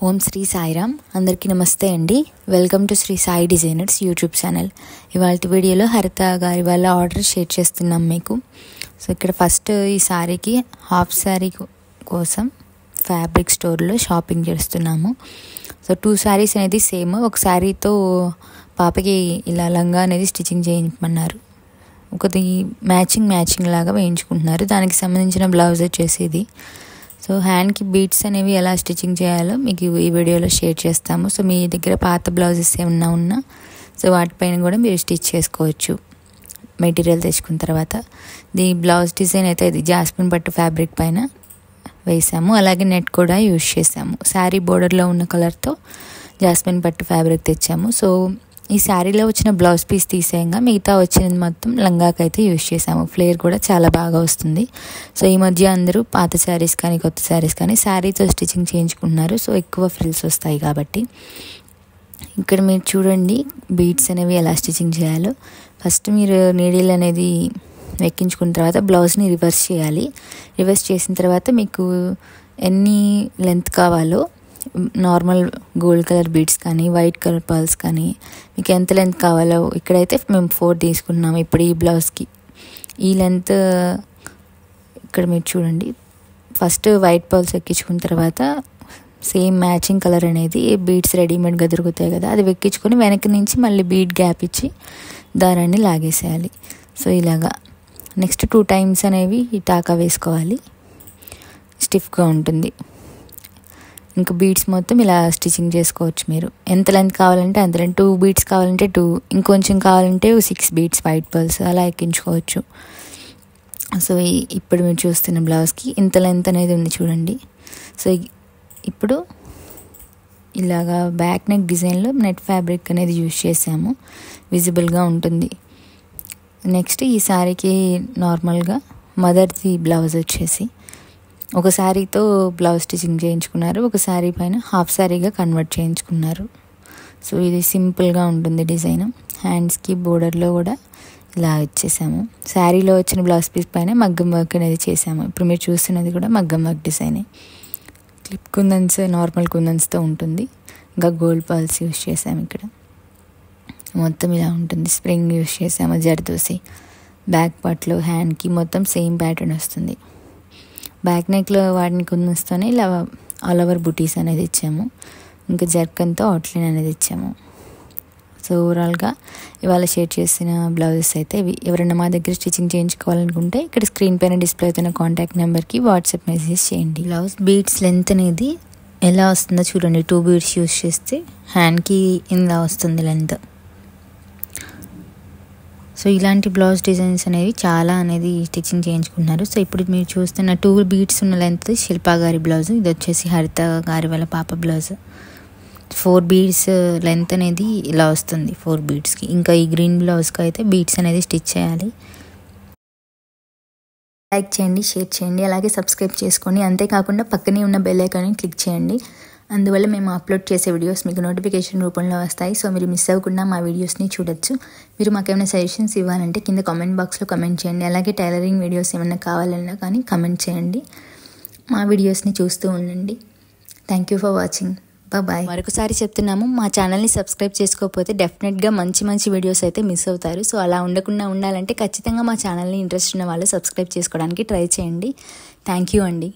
ఓం శ్రీ సాయిరామ్. అందరికీ నమస్తే అండి. Welcome to Shri Sai Designers YouTube channel. ఇవాళ వీడియోలో హరిత గారి వాళ్ళ ఆర్డర్ షేర్ చేస్తున్నాం మీకు. సో ఇక్కడ ఫస్ట్ ఈ శారీకి హాఫ్ శారీ కోసం ఫ్యాబ్రిక్ స్టోర్లో షాపింగ్ చేస్తున్నాము. సో 2 శారీస్ అనేది సేమ్. ఒక శారీతో పాపకి ఇలా లంగా అనేది స్టిచ్చింగ్ చేయించమన్నారు. ఒకటి మ్యాచింగ్ లాగా వేయించుకుంటున్నారు. దానికి సంబంధించిన బ్లౌజ్ వచ్చేసి ఇది. సో హ్యాండ్కి బీట్స్ అనేవి ఎలా స్టిచ్చింగ్ చేయాలో మీకు ఈ వీడియోలో షేర్ చేస్తాము. సో మీ దగ్గర పాత బ్లౌజెస్ ఏమన్నా ఉన్నా సో వాటిపైన కూడా మీరు స్టిచ్ చేసుకోవచ్చు మెటీరియల్ తెచ్చుకున్న తర్వాత. ది బ్లౌజ్ డిజైన్ అయితే ఇది జాస్మిన్ పట్టు ఫ్యాబ్రిక్ పైన వేసాము. అలాగే నెట్ కూడా యూజ్ చేసాము. శారీ బోర్డర్లో ఉన్న కలర్తో జాస్మిన్ పట్టు ఫ్యాబ్రిక్ తెచ్చాము. సో ఈ శారీలో వచ్చిన బ్లౌజ్ పీస్ తీసేయంగా మిగతా వచ్చినది మొత్తం లంగాకైతే యూజ్ చేసాము. ఫ్లేర్ కూడా చాలా బాగా వస్తుంది. సో ఈ మధ్య అందరూ పాత శారీస్ కానీ కొత్త శారీస్ కానీ శారీతో స్టిచ్చింగ్ చేయించుకుంటున్నారు. సో ఎక్కువ ఫ్రిల్స్ వస్తాయి కాబట్టి. ఇక్కడ మీరు చూడండి బీడ్స్ అనేవి ఎలా స్టిచ్చింగ్ చేయాలో. ఫస్ట్ మీరు నీడిల్ అనేది ఎక్కించుకున్న తర్వాత బ్లౌజ్ని రివర్స్ చేయాలి. రివర్స్ చేసిన తర్వాత మీకు ఎన్ని లెంత్ కావాలో నార్మల్ గోల్డ్ కలర్ బీడ్స్ కానీ వైట్ కలర్ పర్ల్స్ కానీ మీకు ఎంత లెంత్ కావాలో, ఇక్కడైతే మేము 4 తీసుకున్నాము ఇప్పుడు ఈ బ్లౌజ్కి. ఈ లెంత్ ఇక్కడ మీరు చూడండి. ఫస్ట్ వైట్ పర్ల్స్ ఎక్కించుకున్న తర్వాత సేమ్ మ్యాచింగ్ కలర్ అనేది బీడ్స్ రెడీమేడ్గా దొరుకుతాయి కదా, అది ఎక్కించుకొని వెనక్కి నుంచి మళ్ళీ బీడ్ గ్యాప్ ఇచ్చి దారాన్ని లాగేసేయాలి. సో ఇలాగా నెక్స్ట్ 2 టైమ్స్ అనేవి ఈ టాకా వేసుకోవాలి. స్టిఫ్గా ఉంటుంది. ఇంకా బీడ్స్ మొత్తం ఇలా స్టిచ్చింగ్ చేసుకోవచ్చు. మీరు ఎంత లెంత్ కావాలంటే అంత లెంత్, 2 బీడ్స్ కావాలంటే 2, ఇంకొంచెం కావాలంటే 6 బీడ్స్ వైట్ పర్ల్స్ అలా ఎక్కించుకోవచ్చు. సో ఇప్పుడు మీరు చూస్తున్న బ్లౌజ్కి ఇంత లెంత్ అనేది ఉంది చూడండి. సో ఇప్పుడు ఇలాగా బ్యాక్ నెక్ డిజైన్లో నెట్ ఫ్యాబ్రిక్ అనేది యూజ్ చేసాము, విజిబుల్గా ఉంటుంది. నెక్స్ట్ ఈ శారీకి నార్మల్గా మదర్ది బ్లౌజ్ వచ్చేసి ఒక శారీతో బ్లౌజ్ స్టిచ్చింగ్ చేయించుకున్నారు, ఒక శారీ పైన హాఫ్ శారీగా కన్వర్ట్ చేయించుకున్నారు. సో ఇది సింపుల్గా ఉంటుంది డిజైన్. హ్యాండ్స్కి బోర్డర్లో కూడా ఇలా ఇచ్చేసాము. శారీలో వచ్చిన బ్లౌజ్ పీస్ పైన మగ్గం వర్క్ అనేది చేసాము. ఇప్పుడు మీరు చూస్తున్నది కూడా మగ్గం వర్క్ డిజైనే. క్లిప్ కుందన్స్ నార్మల్ కుందన్స్తో ఉంటుంది. ఇంకా గోల్డ్ పర్ల్స్ యూజ్ చేసాము. ఇక్కడ మొత్తం ఇలా ఉంటుంది. స్ప్రింగ్ యూజ్ చేసాము, జర్దోసి. బ్యాక్ పార్ట్లో హ్యాండ్కి మొత్తం సేమ్ ప్యాటర్న్ వస్తుంది. బ్యాక్ నెక్లో వాడిని కుందన్స్తోనే ఇలా ఆల్ ఓవర్ బుటీస్ అనేది ఇచ్చాము. ఇంకా జర్కన్తో అవుట్లైన్ అనేది ఇచ్చాము. సో ఓవరాల్గా ఇవాళ షేర్ చేసిన బ్లౌజెస్ అయితే ఇవి. ఎవరైనా మా దగ్గర స్టిచ్చింగ్ చేయించుకోవాలనుకుంటే ఇక్కడ స్క్రీన్ పైన డిస్ప్లే అవుతున్న కాంటాక్ట్ నెంబర్కి వాట్సాప్ మెసేజ్ చేయండి. బ్లౌజ్ బీడ్స్ లెంత్ అనేది ఎలా వస్తుందో చూడండి. 2 బీడ్స్ యూజ్ చేస్తే హ్యాండ్కి ఇలా వస్తుంది లెంత్. సో ఇలాంటి బ్లౌజ్ డిజైన్స్ అనేవి చాలా అనేది స్టిచ్చింగ్ చేయించుకుంటున్నారు. సో ఇప్పుడు మీరు చూస్తున్న 2 బీడ్స్ ఉన్న లెంత్ శిల్పా గారి బ్లౌజ్, ఇది వచ్చేసి హరిత గారి వాళ్ళ పాప బ్లౌజ్. 4 బీడ్స్ లెంత్ అనేది ఇలా వస్తుంది 4 బీడ్స్కి. ఇంకా ఈ గ్రీన్ బ్లౌజ్కి అయితే బీడ్స్ అనేది స్టిచ్ చేయాలి. లైక్ చేయండి, షేర్ చేయండి, అలాగే సబ్స్క్రైబ్ చేసుకోండి. అంతేకాకుండా పక్కనే ఉన్న బెల్ ఐకాన్ని క్లిక్ చేయండి. అందువల్ల మేము అప్లోడ్ చేసే వీడియోస్ మీకు నోటిఫికేషన్ రూపంలో వస్తాయి. సో మీరు మిస్ అవ్వకుండా మా వీడియోస్ని చూడొచ్చు. మీరు మాకేమైనా సజెషన్స్ ఇవ్వాలంటే కింద కామెంట్ బాక్స్లో కామెంట్ చేయండి. అలాగే టైలరింగ్ వీడియోస్ ఏమైనా కావాలన్నా కానీ కామెంట్ చేయండి. మా వీడియోస్ని చూస్తూ ఉండండి. Thank you for watching. Bye. మరొకసారి చెప్తున్నాము, మా ఛానల్ని సబ్స్క్రైబ్ చేసుకోకపోతే డెఫినెట్గా మంచి వీడియోస్ అయితే మిస్ అవుతారు. సో అలా ఉండకుండా ఉండాలంటే ఖచ్చితంగా మా ఛానల్ని ఇంట్రెస్ట్ ఉన్న వాళ్ళు సబ్స్క్రైబ్ చేసుకోవడానికి ట్రై చేయండి. థ్యాంక్ యూ అండి.